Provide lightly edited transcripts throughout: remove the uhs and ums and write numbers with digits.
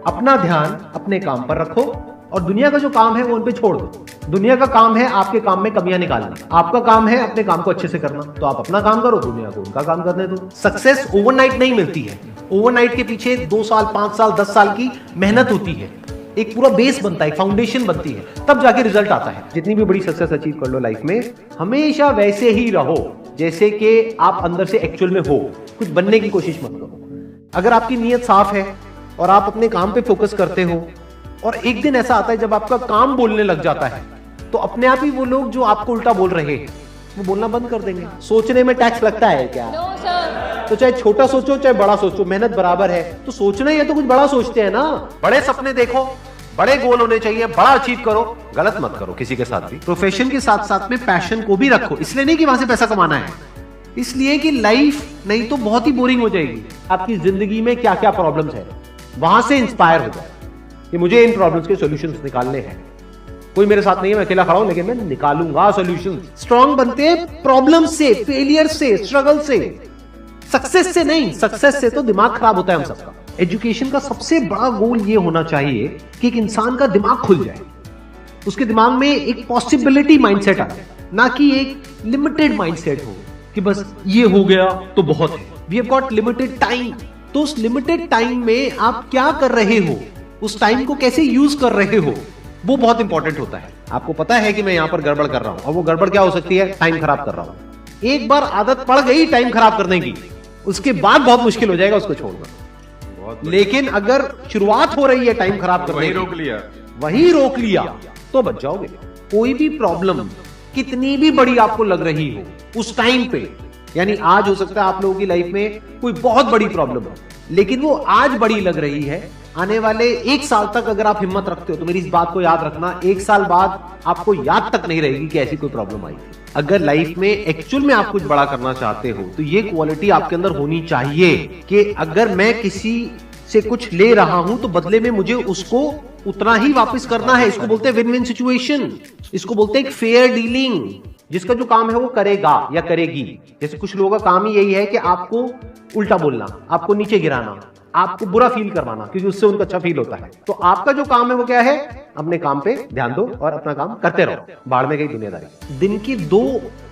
अपना ध्यान अपने काम पर रखो और दुनिया का जो काम है वो उन पे छोड़ दो। दुनिया का काम है आपके काम में कमियां निकालना, आपका काम है अपने काम को अच्छे से करना। तो आप अपना काम करो, दुनिया को उनका काम करने दो। सक्सेस ओवरनाइट नहीं मिलती है। ओवरनाइट के पीछे 2 साल, 5 साल, 10 साल की मेहनत होती है। एक पूरा बेस बनता है, फाउंडेशन बनती है, तब जाके रिजल्ट आता है। जितनी भी बड़ी सक्सेस अचीव कर लो लाइफ में, हमेशा वैसे ही रहो जैसे कि आप अंदर से एक्चुअल में हो। कुछ बनने की कोशिश मत करो। अगर आपकी नीयत साफ है और आप अपने काम पे फोकस करते हो और एक दिन ऐसा आता है जब आपका काम बोलने लग जाता है, तो अपने आप ही वो लोग जो आपको उल्टा बोल रहे हैं वो बोलना बंद कर देंगे। सोचने में टैक्स लगता है क्या? तो चाहे छोटा सोचो चाहे बड़ा सोचो, मेहनत बराबर है। तो सोचना ही है तो कुछ बड़ा सोचते हैं ना। बड़े सपने देखो, बड़े गोल होने चाहिए, बड़ा अचीव करो, गलत मत करो किसी के साथ भी। प्रोफेशन के साथ साथ में पैशन को भी रखो। इसलिए नहीं कि वहां से पैसा कमाना है, इसलिए कि लाइफ नहीं तो बहुत ही बोरिंग हो जाएगी। आपकी जिंदगी में क्या क्या प्रॉब्लम्स है, वहां से इंस्पायर हो जाए कि मुझे इन प्रॉब्लम्स के सॉल्यूशंस निकालने हैं। कोई मेरे साथ नहीं है, मैं अकेला खड़ा हूं, लेकिन मैं निकालूंगा सॉल्यूशन। स्ट्रांग बनते हैं प्रॉब्लम से, फेलियर से, स्ट्रगल से, सक्सेस से नहीं। सक्सेस से तो दिमाग खराब होता है हम सबका। एजुकेशन का सबसे बड़ा गोल ये होना चाहिए कि एक इंसान का दिमाग खुल जाए, उसके दिमाग में एक पॉसिबिलिटी माइंडसेट आए, ना कि एक लिमिटेड माइंडसेट हो कि बस ये हो गया तो बहुत है। We have got limited time. तो उस लिमिटेड टाइम में आप क्या कर रहे हो, उस टाइम को कैसे यूज कर रहे हो, वो बहुत इंपॉर्टेंट होता है। आपको पता है कि मैं यहां पर गड़बड़ कर रहा हूं, और वो गड़बड़ क्या हो सकती है? टाइम खराब कर रहा हूं। एक बार आदत पड़ गई टाइम खराब करने की, उसके बाद बहुत मुश्किल हो जाएगा उसको छोड़ना। लेकिन अगर शुरुआत हो रही है टाइम खराब करने की, वही रोक लिया तो बच जाओगे। कोई भी प्रॉब्लम कितनी भी बड़ी आपको लग रही हो उस टाइम पे, यानी आज हो सकता है आप लोगों की लाइफ में कोई बहुत बड़ी प्रॉब्लम हो, लेकिन वो आज बड़ी लग रही है, आने वाले 1 साल तक अगर आप हिम्मत रखते हो तो मेरी इस बात को याद रखना, 1 साल बाद आपको याद तक नहीं रहेगी कि ऐसी कोई प्रॉब्लम आई थी। अगर लाइफ में एक्चुअल में आप कुछ बड़ा करना चाहते हो तो ये क्वालिटी आपके अंदर होनी चाहिए कि अगर मैं किसी से कुछ ले रहा हूं तो बदले में मुझे उसको उतना ही वापस करना है। इसको बोलते हैं विन विन सिचुएशन, इसको बोलते हैं फेयर डीलिंग। जिसका जो काम है वो करेगा या करेगी। जैसे कुछ लोगों का काम ही यही है कि आपको उल्टा बोलना, आपको नीचे गिराना, आपको बुरा फील करवाना, क्योंकि उससे उनको अच्छा फील होता है। तो आपका जो काम है वो क्या है? अपने काम पे ध्यान दो और अपना काम करते रहो। बाढ़ में गई दुनियादारी। दिन के 2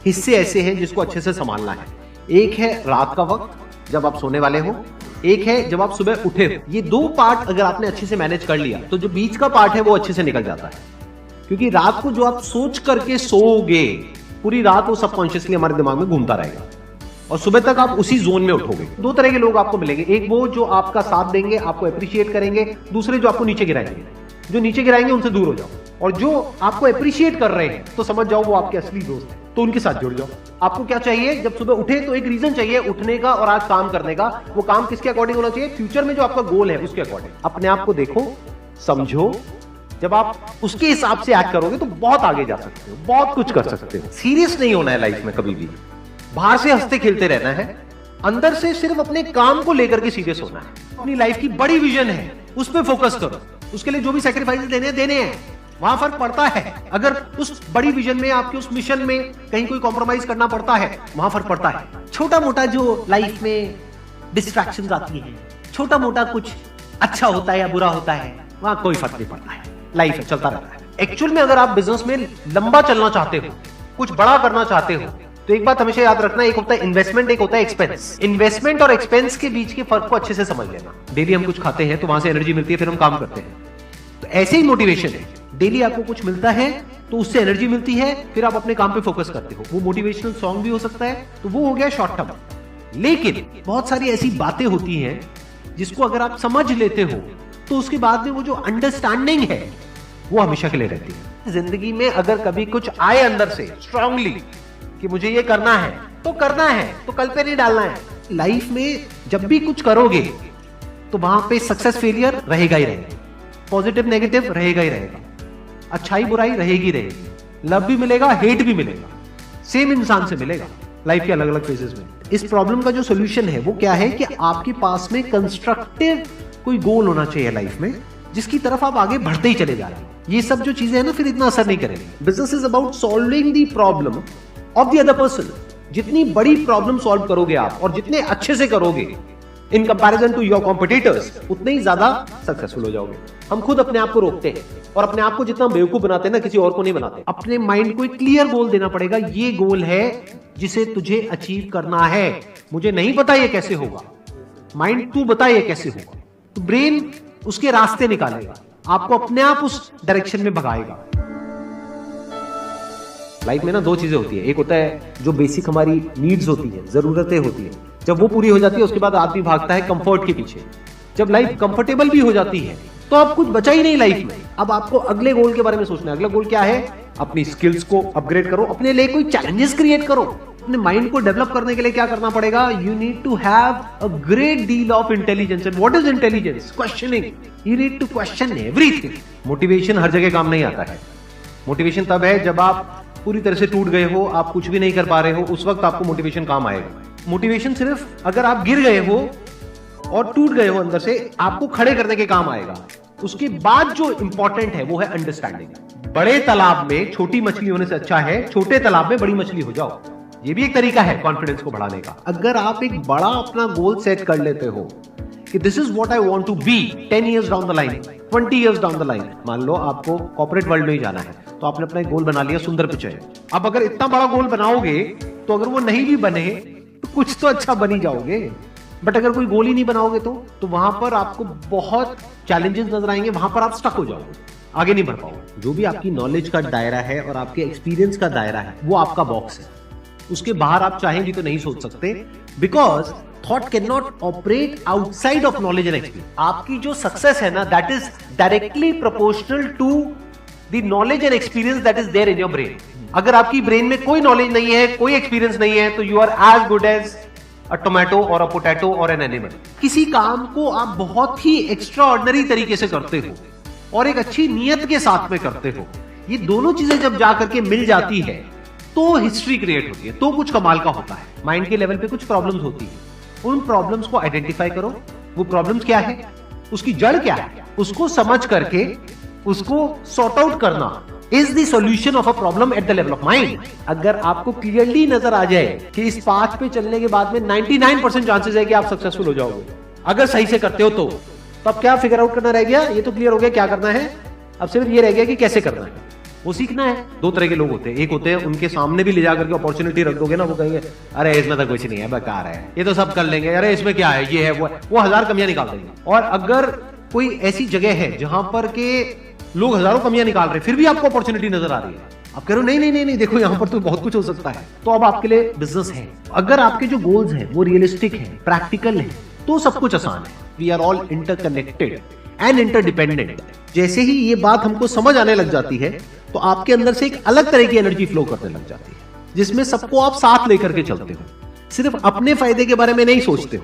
हिस्से ऐसे हैं जिसको अच्छे से संभालना है। एक है रात का वक्त जब आप सोने वाले हो, एक है जब आप सुबह उठे हो। ये 2 पार्ट अगर आपने अच्छे से मैनेज कर लिया तो जो बीच का पार्ट है वो अच्छे से निकल जाता है। क्योंकि रात को जो आप सोच करके सोओगे, पूरी रात वो सबकॉन्शियसली हमारे दिमाग में घूमता रहेगा और सुबह तक आप उसी जोन में उठोगे। 2 तरह के लोग आपको मिलेंगे, एक वो जो आपका साथ देंगे, आपको अप्रिशिएट करेंगे, दूसरे जो आपको नीचे गिराएंगे। जो नीचे गिराएंगे उनसे दूर हो जाओ, और जो आपको अप्रिशिएट कर रहे हैं तो समझ जाओ वो आपके असली दोस्त हैं, तो उनके साथ जुड़ जाओ। आपको क्या चाहिए? जब सुबह उठे तो एक रीजन चाहिए उठने का और आज काम करने का। वो काम किसके अकॉर्डिंग होना चाहिए? फ्यूचर में जो आपका गोल है उसके अकॉर्डिंग। अपने आप को देखो, समझो। जब आप उसके हिसाब से एक्ट करोगे तो बहुत आगे जा सकते हो, बहुत कुछ कर सकते हो। सीरियस नहीं होना है लाइफ में कभी भी। बाहर से हंसते खेलते रहना है, अंदर से सिर्फ अपने काम को लेकर के सीरियस होना है। अपनी लाइफ की बड़ी विजन है, उस पर फोकस करो। उसके लिए जो भी सैक्रिफाइस देने हैं, वहां फर्क पड़ता है। अगर उस बड़ी विजन में, आपके उस मिशन में कहीं कोई कॉम्प्रोमाइज करना पड़ता है, वहां फर्क पड़ता है। छोटा मोटा जो लाइफ में डिस्ट्रैक्शंस आती है, छोटा मोटा कुछ अच्छा होता है या बुरा होता है, वहां कोई फर्क नहीं पड़ता है। लाइफ है, चलता रहता है। एक्चुअल में अगर आप बिजनेस में लंबा चलना चाहते हो, कुछ बड़ा करना चाहते हो, तो एक बात हमेशा याद रखना, एक होता है इन्वेस्टमेंट, एक होता है एक्सपेंस। इन्वेस्टमेंट और एक्सपेंस के बीच के फर्क को अच्छे से समझ लेना। डेली हम कुछ खाते हैं तो वहां से एनर्जी मिलती है, फिर हम काम करते हैं। तो ऐसे ही मोटिवेशन है, डेली आपको कुछ मिलता है तो उससे एनर्जी मिलती है, फिर आप अपने काम पे फोकस करते हो। वो मोटिवेशनल सॉन्ग भी हो सकता है, तो वो हो गया शॉर्ट टर्म। लेकिन बहुत सारी ऐसी बातें होती हैं जिसको अगर आप समझ लेते हो तो उसके बाद में वो जो अंडरस्टैंडिंग है वो हमेशा के लिए रहती है। जिंदगी में अगर कभी कुछ आए अंदर से स्ट्रांगली कि मुझे ये करना है तो करना है, तो कल पे नहीं डालना है। लाइफ में जब भी कुछ करोगे तो वहां पे सक्सेस फेलियर रहेगा ही रहेगा, पॉजिटिव नेगेटिव रहेगा ही रहेगा, अच्छाई बुराई रहेगी रहेगी, लव भी मिलेगा, हेट भी मिलेगा, सेम इंसान से मिलेगा लाइफ के अलग अलग फेजेस में। इस प्रॉब्लम का जो सोल्यूशन है वो क्या है कि आपके पास में कंस्ट्रक्टिव कोई गोल होना चाहिए लाइफ में, जिसकी तरफ आप आगे बढ़ते ही चले जा रहे हैं। ये सब जो चीजें हैं ना, फिर इतना असर नहीं करेंगी। Business is about solving the problem of the other person. जितनी बड़ी प्रॉब्लम सॉल्व करोगे आप और जितने अच्छे से करोगे, in comparison to your competitors, उतने ही ज्यादा सक्सेसफुल हो जाओगे। हम खुद अपने आप को रोकते हैं और अपने आप को जितना बेवकूफ बनाते हैं ना, किसी और को नहीं बनाते। अपने माइंड को एक क्लियर गोल देना पड़ेगा, ये गोल है जिसे तुझे अचीव करना है। मुझे नहीं पता ये कैसे होगा, माइंड तू बता ये कैसे होगा, तो ब्रेन उसके रास्ते निकालेगा, आपको अपने आप उस डायरेक्शन में भगाएगा। लाइफ में ना दो चीजें होती है, एक होता है जो बेसिक हमारी नीड्स होती है, जरूरतें होती है, जब वो पूरी हो जाती है उसके बाद आदमी भागता है कंफर्ट के पीछे। जब लाइफ कंफर्टेबल भी हो जाती है तो अब कुछ बचा ही नहीं लाइफ में। अब आपको अगले गोल के बारे में सोचना है। अगला गोल क्या है? अपनी स्किल्स को अपग्रेड करो, अपने लिए कोई चैलेंजेस क्रिएट करो। अपने माइंड को डेवलप करने के लिए क्या करना पड़ेगा? You need to have a great deal of intelligence. And what is intelligence? Questioning. You need to question everything. Motivation हर जगह काम नहीं आता है। मोटिवेशन तब है जब आप पूरी तरह से टूट गए हो, आप कुछ भी नहीं कर पा रहे हो, उस वक्त आपको मोटिवेशन काम आएगा। मोटिवेशन सिर्फ अगर आप गिर गए हो और टूट गए हो अंदर से, आपको खड़े करने के काम आएगा। उसके बाद जो इंपॉर्टेंट है वो है अंडरस्टैंडिंग। बड़े तालाब में छोटी मछली होने से अच्छा है छोटे तालाब में बड़ी मछली हो जाओ। ये भी एक तरीका है कॉन्फिडेंस को बढ़ाने का। अगर आप एक बड़ा अपना गोल सेट कर लेते हो कि this is what I want to be 10 years down the line, 20 years down the line. मान लो आपको कॉर्पोरेट वर्ल्ड में ही जाना है, तो आपने अपना एक गोल बना लिया सुंदर पिचाई। अब अगर इतना बड़ा गोल बनाओगे तो अगर वो नहीं भी बने तो कुछ तो अच्छा बन ही जाओगे। बट अगर कोई गोल ही नहीं बनाओगे तो वहां पर आपको बहुत चैलेंजेस नजर आएंगे, वहां पर आप स्टक हो जाओगे, आगे नहीं बढ़ पाओगे। जो भी आपकी नॉलेज का दायरा है और आपके एक्सपीरियंस का दायरा है वो आपका बॉक्स है। उसके बाहर आप चाहें भी तो नहीं सोच सकते, because thought can not operate outside of knowledge and experience. आपकी जो सक्सेस है ना, that is directly proportional to the knowledge and experience that is there in your brain. अगर आपकी ब्रेन में कोई नॉलेज नहीं है, कोई एक्सपीरियंस नहीं है, तो you are as good as a tomato और अ पोटैटो और एन एनिमल। किसी काम को आप बहुत ही एक्स्ट्रा ऑर्डिनरी तरीके से करते हो और एक अच्छी नीयत के साथ में करते हो, ये दोनों चीजें जब जाकर के मिल जाती है तो हिस्ट्री क्रिएट होती है, तो कुछ कमाल का होता है। माइंड के लेवल पे कुछ प्रॉब्लम्स होती है, उन प्रॉब्लम्स को आइडेंटिफाई करो। वो प्रॉब्लम्स क्या है, उसकी जड़ क्या है, उसको समझ करके उसको सॉर्ट आउट करना is the solution of a problem at the level of mind. अगर आपको क्लियरली नजर आ जाए कि इस पाथ पे चलने के बाद में 99% चांसेस है कि आप सक्सेसफुल हो जाओगे अगर सही से करते हो, तो अब क्या फिगर आउट करना रह गया? ये तो क्लियर हो गया क्या करना है, अब सिर्फ ये रह गया कि कैसे करना है, वो सीखना है। दो तरह के लोग होते हैं, एक होते हैं उनके सामने भी ले जाकर के अपॉर्चुनिटी रख दोगे ना, वो कहेंगे अरे इसमें तो कुछ नहीं है, बेकार है, ये तो सब कर लेंगे, अरे इसमें क्या है, ये है वो 1000 कमियां निकाल देंगे। और अगर कोई ऐसी जगह है जहां पर के लोग हजारों कमियां निकाल रहे, फिर भी आपको अपॉर्चुनिटी नजर आ रही है, आप कह रहे हो नहीं नहीं नहीं नहीं, देखो यहाँ पर तो बहुत कुछ हो सकता है, तो अब आपके लिए बिजनेस है। अगर आपके जो गोल्स हैं वो रियलिस्टिक है, प्रैक्टिकल है, तो सब कुछ आसान है। We are all interconnected and interdependent. जैसे ही ये बात हमको समझ आने लग जाती है तो आपके अंदर से एक अलग तरह की एनर्जी फ्लो करने लग जाती है, जिसमें सबको आप साथ लेकर के चलते हो। सिर्फ अपने फायदे के बारे में नहीं सोचते हो,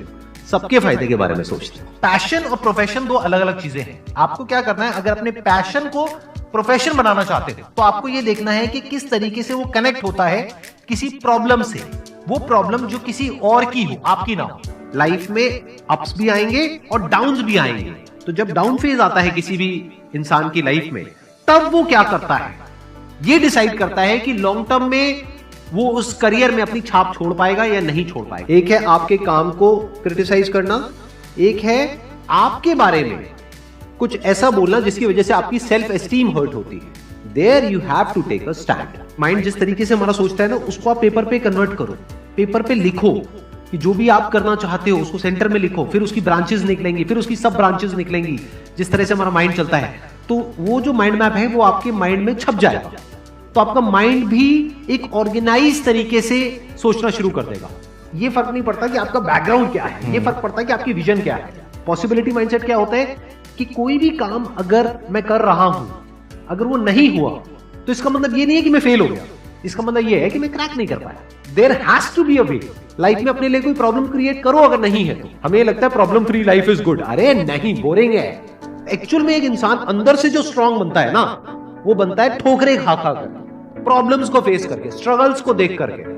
सबके फायदे के बारे में सोचते हो। पैशन और प्रोफेशन दो अलग अलग चीजें हैं। आपको क्या करना है, अगर अपने पैशन को प्रोफेशन बनाना चाहते हो तो आपको यह देखना है कि किस तरीके से वो कनेक्ट होता है किसी प्रॉब्लम से, वो प्रॉब्लम जो किसी और की हो, आपकी ना हो। लाइफ में अप्स भी आएंगे और डाउन्स भी आएंगे, तो जब डाउन फेज आता है किसी भी इंसान की लाइफ में, तब वो क्या करता है, ये डिसाइड करता है कि लॉन्ग टर्म में वो उस करियर में अपनी छाप छोड़ पाएगा या नहीं छोड़ पाएगा। एक है आपके काम को क्रिटिसाइज करना, एक है आपके बारे में कुछ ऐसा बोलना जिसकी वजह से आपकी सेल्फ एस्टीम हर्ट होती है। There you have to take a stand. Mind जिस तरीके से हमारा सोचता है ना, उसको आप पेपर पे कन्वर्ट करो, पेपर पे लिखो कि जो भी आप करना चाहते हो उसको सेंटर में लिखो, फिर उसकी ब्रांचेस निकलेंगी, फिर उसकी सब ब्रांचेस निकलेंगी। जिस तरह से हमारा माइंड चलता है, तो वो जो माइंड मैप है वो आपके माइंड में छप जाएगा, तो आपका माइंड भी एक ऑर्गेनाइज तरीके से सोचना शुरू कर देगा। ये फर्क नहीं पड़ता कि आपका बैकग्राउंड क्या है, ये फर्क पड़ता है कि आपकी विजन क्या है। पॉसिबिलिटी माइंडसेट क्या होता है कि कोई भी काम अगर मैं कर रहा हूं, अगर वो नहीं हुआ तो इसका मतलब ये नहीं है कि मैं फेल हो गया, इसका मतलब ये है कि मैं क्रैक नहीं कर पाया। There has to be a way. Life में अपने लिए कोई प्रॉब्लम क्रिएट करो, अगर नहीं है तो। हमें लगता है problem free life is good, अरे नहीं, बोरिंग है। एक्चुअल में एक इंसान अंदर से जो स्ट्रांग बनता है ना, वो बनता है ठोकरे खा खा कर, प्रॉब्लम्स को फेस करके, स्ट्रगल्स को देख करके।